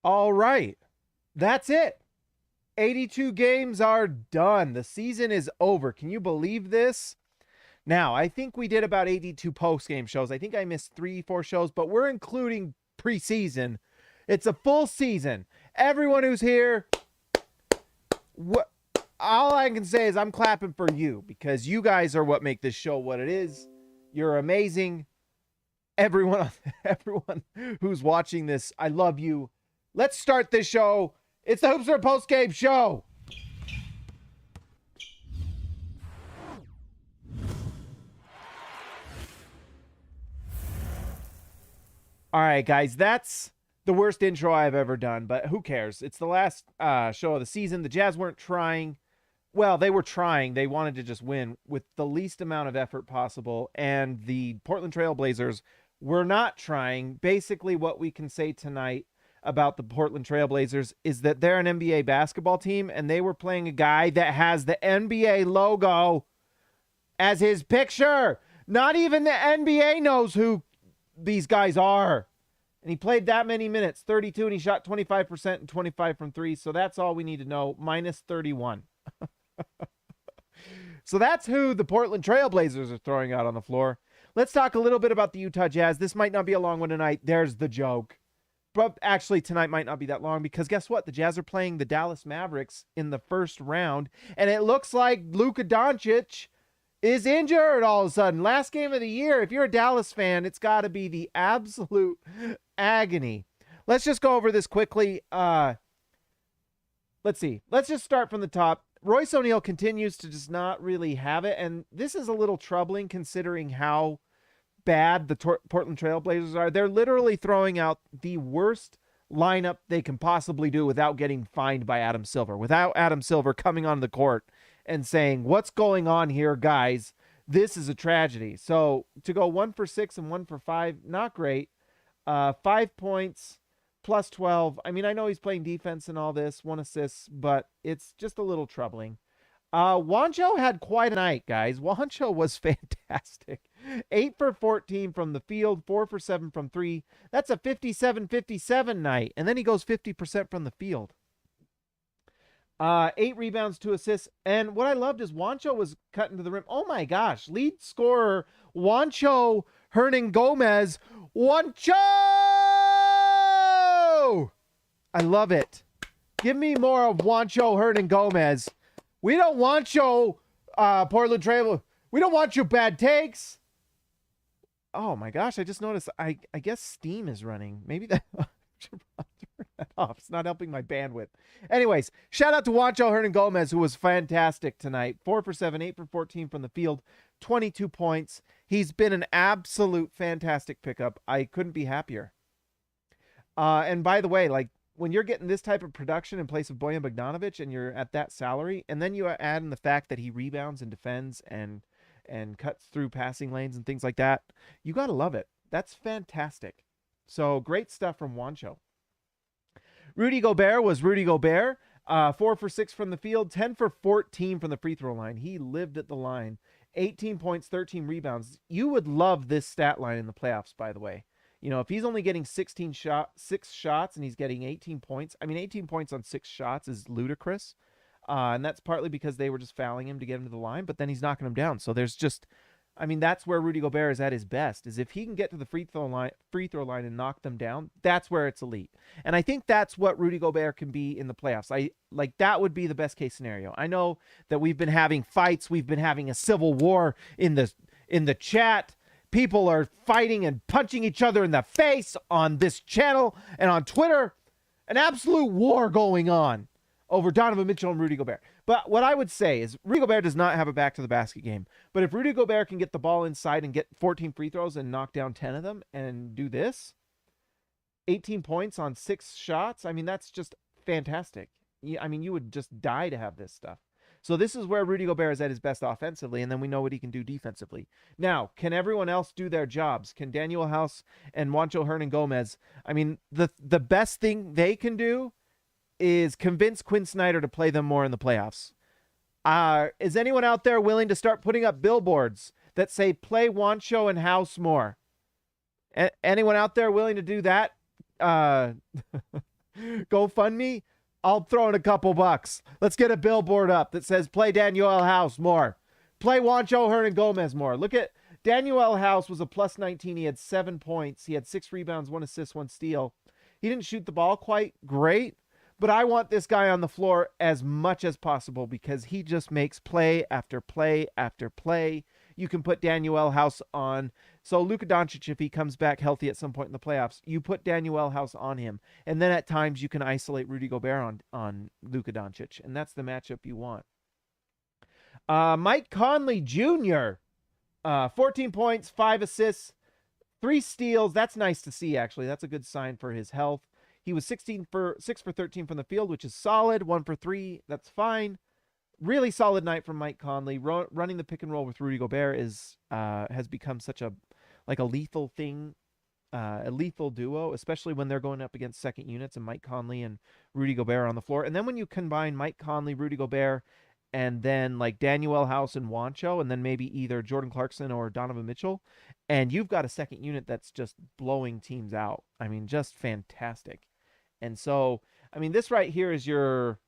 All right. That's it. 82 games are done. The season is over. Can you believe this? Now, I think we did about 82 post-game shows. I think I missed 3, 4 shows, but we're including preseason. It's a full season. Everyone who's here, what all I can say is I'm clapping for you because you guys are what make this show what it is. You're amazing. Everyone everyone who's watching this, I love you. Let's start this show. It's the Hoopster post-game show. All right, guys, that's the worst intro I've ever done, but who cares? It's the last show of the season. The Jazz weren't trying. Well, they were trying. They wanted to just win with the least amount of effort possible, and the Portland Trail Blazers were not trying. Basically, what we can say tonight about the Portland Trail Blazers is that they're an NBA basketball team, and they were playing a guy that has the NBA logo as his picture. Not even the NBA knows who these guys are. And he played that many minutes, 32, and he shot 25% and 25 from three. So that's all we need to know, minus 31. So that's who the Portland Trail Blazers are throwing out on the floor. Let's talk a little bit about the Utah Jazz. This might not be a long one tonight. There's the joke. But actually, tonight might not be that long because guess what? The Jazz are playing the Dallas Mavericks in the first round. And it looks like Luka Doncic is injured all of a sudden. Last game of the year. If you're a Dallas fan, it's got to be the absolute agony. Let's just go over this quickly. Let's see. Let's just start from the top. Royce O'Neal continues to just not really have it. And this is a little troubling considering how bad the Portland Trail Blazers are. They're literally throwing out the worst lineup they can possibly do without getting fined by Adam Silver. Without Adam Silver coming on the court and saying, what's going on here, guys? This is a tragedy. So to go 1 for 6 and 1 for 5, not great. 5 points, plus 12. I mean, I know he's playing defense and all this, 1 assist, but it's just a little troubling. Juancho had quite a night, guys. Juancho was fantastic. 8 for 14 from the field, 4 for 7 from 3. That's a 57-57 night. And then he goes 50% from the field. 8 rebounds, 2 assists. And what I loved is Juancho was cutting to the rim. Oh my gosh. Lead scorer, Juancho Hernangomez. Juancho! I love it. Give me more of Juancho Hernangomez. We don't want you, Portland Trail. We don't want you bad takes. Oh my gosh, I just noticed. I guess Steam is running. Maybe that should turn that off. It's not helping my bandwidth. Anyways, shout out to Juancho Hernangomez, who was fantastic tonight. 4 for 7, 8 for 14 from the field, 22 points. He's been an absolute fantastic pickup. I couldn't be happier. And by the way, like, when you're getting this type of production in place of Bojan Bogdanovic and you're at that salary, and then you add in the fact that he rebounds and defends and cuts through passing lanes and things like that, you got to love it. That's fantastic. So great stuff from Juancho. Rudy Gobert was Rudy Gobert. 4 for 6 from the field, 10 for 14 from the free throw line. He lived at the line. 18 points, 13 rebounds. You would love this stat line in the playoffs, by the way. You know, if he's only getting 6 shots and he's getting 18 points, I mean, 18 points on 6 shots is ludicrous. And that's partly because they were just fouling him to get him to the line, but then he's knocking him down. So there's just, I mean, that's where Rudy Gobert is at his best, is if he can get to the free throw line and knock them down, that's where it's elite. And I think that's what Rudy Gobert can be in the playoffs. That would be the best case scenario. I know that we've been having fights, we've been having a civil war in the chat. People are fighting and punching each other in the face on this channel and on Twitter. An absolute war going on over Donovan Mitchell and Rudy Gobert. But what I would say is Rudy Gobert does not have a back to the basket game. But if Rudy Gobert can get the ball inside and get 14 free throws and knock down 10 of them and do this, 18 points on 6 shots, I mean, that's just fantastic. I mean, you would just die to have this stuff. So this is where Rudy Gobert is at his best offensively, and then we know what he can do defensively. Now, can everyone else do their jobs? Can Daniel House and Juancho Hernangomez? I mean, the best thing they can do is convince Quinn Snyder to play them more in the playoffs. Is anyone out there willing to start putting up billboards that say, play Juancho and House more? Anyone out there willing to do that? GoFundMe, I'll throw in a couple bucks. Let's get a billboard up that says play Daniel House more. Play Juancho Hernan-Gomez more. Look at Daniel House was a plus 19. He had 7 points. He had 6 rebounds, 1 assist, 1 steal. He didn't shoot the ball quite great, but I want this guy on the floor as much as possible because he just makes play after play after play. You can put Daniel House on. So Luka Doncic, if he comes back healthy at some point in the playoffs, you put Daniel House on him. And then at times you can isolate Rudy Gobert on Luka Doncic. And that's the matchup you want. Mike Conley Jr., 14 points, 5 assists, 3 steals. That's nice to see, actually. That's a good sign for his health. He was 6 for 13 from the field, which is solid. 1 for 3. That's fine. Really solid night from Mike Conley. Running the pick and roll with Rudy Gobert has become such a lethal thing, a lethal duo, especially when they're going up against second units and Mike Conley and Rudy Gobert on the floor. And then when you combine Mike Conley, Rudy Gobert, and then like Daniel House and Juancho, and then maybe either Jordan Clarkson or Donovan Mitchell, and you've got a second unit that's just blowing teams out. I mean, just fantastic. And so, I mean, this right here is your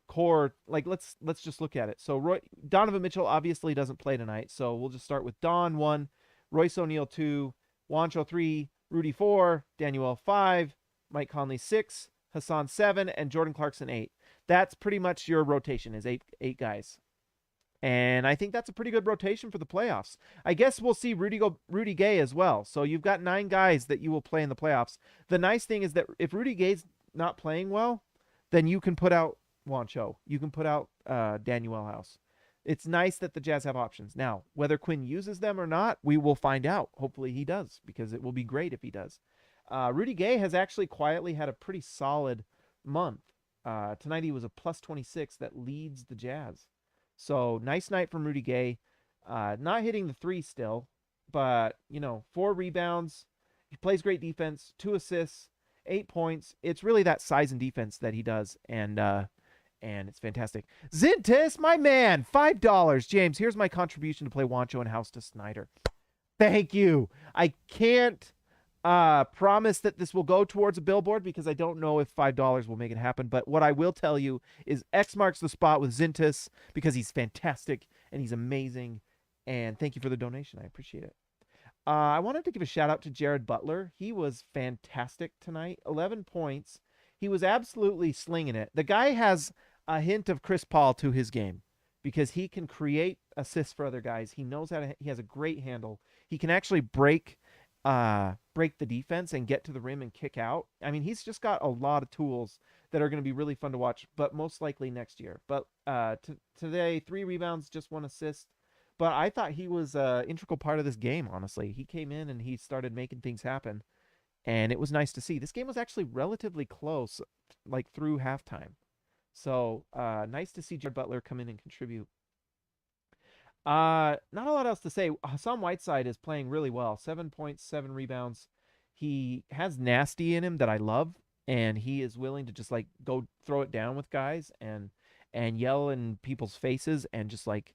core. Like, let's just look at it. So Donovan Mitchell obviously doesn't play tonight, so we'll just start with Don 1, Royce O'Neal 2, Juancho 3, Rudy 4, Daniel 5, Mike Conley 6, Hassan 7, and Jordan Clarkson 8. That's pretty much your rotation, is eight guys. And I think that's a pretty good rotation for the playoffs. I guess we'll see Rudy Gay as well. So you've got 9 guys that you will play in the playoffs. The nice thing is that if Rudy Gay's not playing well, then you can put out Juancho. You can put out Daniel House. It's nice that the Jazz have options. Now, whether Quinn uses them or not, we will find out. Hopefully he does, because it will be great if he does. Rudy Gay has actually quietly had a pretty solid month. Tonight he was a plus 26 that leads the Jazz. So nice night from Rudy Gay. Not hitting the 3 still, but 4 rebounds. He plays great defense, 2 assists, 8 points. It's really that size and defense that he does, and it's fantastic. Zintis, my man, $5. James, here's my contribution to play Juancho and House to Snyder. Thank you. I can't promise that this will go towards a billboard because I don't know if $5 will make it happen. But what I will tell you is X marks the spot with Zintis because he's fantastic and he's amazing. And thank you for the donation. I appreciate it. I wanted to give a shout out to Jared Butler. He was fantastic tonight. 11 points. He was absolutely slinging it. The guy has a hint of Chris Paul to his game because he can create assists for other guys. He knows how to. He has a great handle. He can actually break the defense and get to the rim and kick out. I mean, he's just got a lot of tools that are going to be really fun to watch, but most likely next year. But today, 3 rebounds, just 1 assist. But I thought he was an integral part of this game, honestly. He came in and he started making things happen, and it was nice to see. This game was actually relatively close, like through halftime. So nice to see Jared Butler come in and contribute. Not a lot else to say. Hassan Whiteside is playing really well. 7 points, 7 rebounds. He has nasty in him that I love, and he is willing to just like go throw it down with guys and yell in people's faces and just like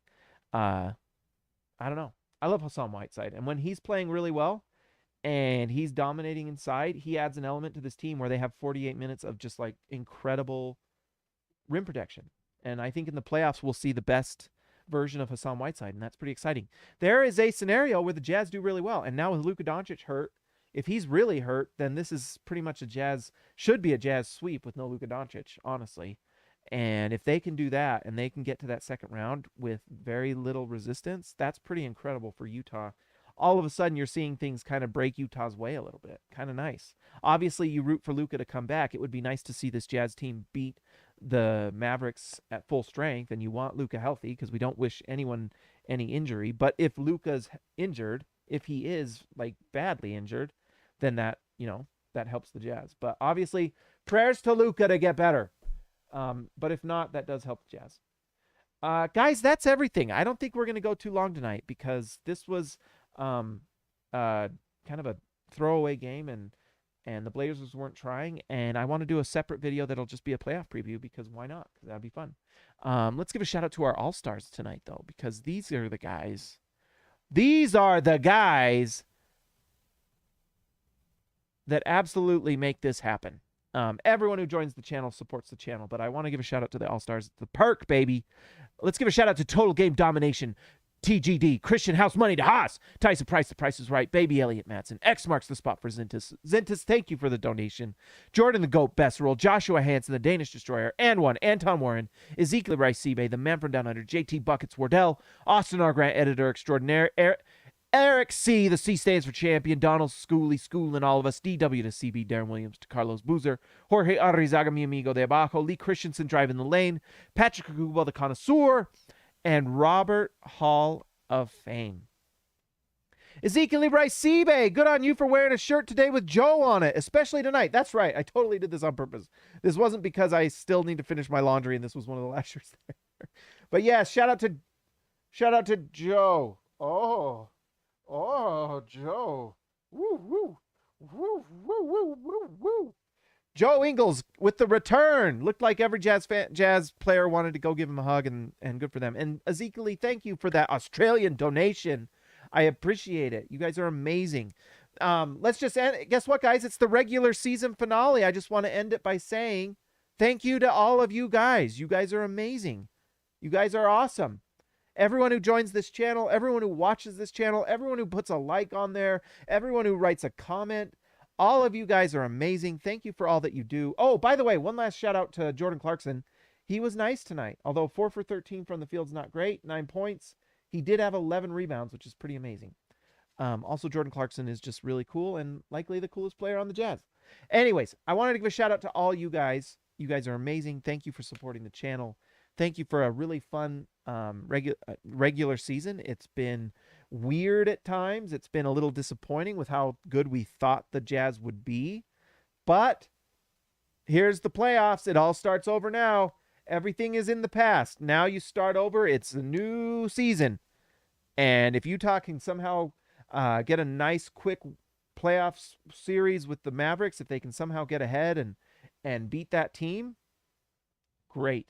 I don't know. I love Hassan Whiteside, and when he's playing really well and he's dominating inside, he adds an element to this team where they have 48 minutes of just like incredible rim protection. And I think in the playoffs we'll see the best version of Hassan Whiteside, and that's pretty exciting. There is a scenario where the Jazz do really well, and now with Luka Doncic hurt, if he's really hurt, then this is pretty much should be a Jazz sweep with no Luka Doncic, honestly. And if they can do that and they can get to that second round with very little resistance, that's pretty incredible for Utah. All of a sudden you're seeing things kind of break Utah's way a little bit. Kind of nice. Obviously you root for Luka to come back. It would be nice to see this Jazz team beat the Mavericks at full strength, and you want Luka healthy because we don't wish anyone any injury. But if Luka's injured, if he is like badly injured, then that helps the Jazz. But obviously prayers to Luka to get better. But if not, that does help the Jazz. Guys, that's everything. I don't think we're going to go too long tonight because this was kind of a throwaway game, and the Blazers weren't trying, and I want to do a separate video that'll just be a playoff preview because why not? Because that'd be fun. Let's give a shout out to our All-Stars tonight, though, because these are the guys. These are the guys that absolutely make this happen. Everyone who joins the channel supports the channel, but I want to give a shout out to the All-Stars. The perk, baby. Let's give a shout out to Total Game Domination, TGD, Christian House Money to Haas, Tyson Price, The Price is Right, Baby Elliott Matson, X marks the spot for Zintis. Zintis, thank you for the donation. Jordan the Goat, Best Roll, Joshua Hansen, the Danish Destroyer, and one, Anton Warren, Ezekiel Rice Seabay, the Man from Down Under, JT Buckets Wardell, Austin R. Grant, Editor Extraordinaire, Eric C., the C stands for champion, Donald Schooley, School, and all of us, DW to CB, Darren Williams to Carlos Boozer, Jorge Arrizaga, mi amigo de abajo, Lee Christensen driving the lane, Patrick Kuba, the connoisseur, and Robert Hall of Fame. Ezekiel Bryce Seabay, good on you for wearing a shirt today with Joe on it, especially tonight. That's right, I totally did this on purpose. This wasn't because I still need to finish my laundry, and this was one of the last shirts there. But yeah, shout out to Joe. Oh, Joe. Woo, woo. Woo, woo, woo, woo, woo. Joe Ingles with the return. Looked like every jazz player wanted to go give him a hug, and good for them. And Ezekiel, thank you for that Australian donation. I appreciate it. You guys are amazing. Let's just end. Guess what, guys? It's the regular season finale. I just want to end it by saying thank you to all of you guys. You guys are amazing. You guys are awesome. Everyone who joins this channel, everyone who watches this channel, everyone who puts a like on there, everyone who writes a comment, all of you guys are amazing. Thank you for all that you do. Oh, by the way, one last shout out to Jordan Clarkson. He was nice tonight. Although 4 for 13 from the field's not great, 9 points. He did have 11 rebounds, which is pretty amazing. Also, Jordan Clarkson is just really cool and likely the coolest player on the Jazz. Anyways, I wanted to give a shout out to all you guys. You guys are amazing. Thank you for supporting the channel. Thank you for a really fun regular season. It's been weird at times. It's been a little disappointing with how good we thought the Jazz would be. But here's the playoffs. It all starts over now. Everything is in the past. Now you start over. It's a new season. And if Utah can somehow get a nice, quick playoff series with the Mavericks, if they can somehow get ahead and beat that team, great.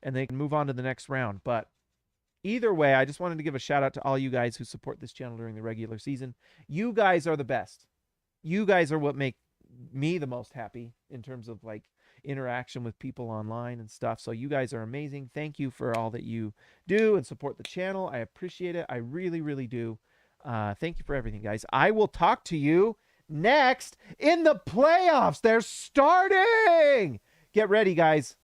And they can move on to the next round. But either way, I just wanted to give a shout out to all you guys who support this channel during the regular season. You guys are the best. You guys are what make me the most happy in terms of like interaction with people online and stuff. So you guys are amazing. Thank you for all that you do and support the channel. I appreciate it. I really, really do. Thank you for everything, guys. I will talk to you next in the playoffs. They're starting. Get ready, guys.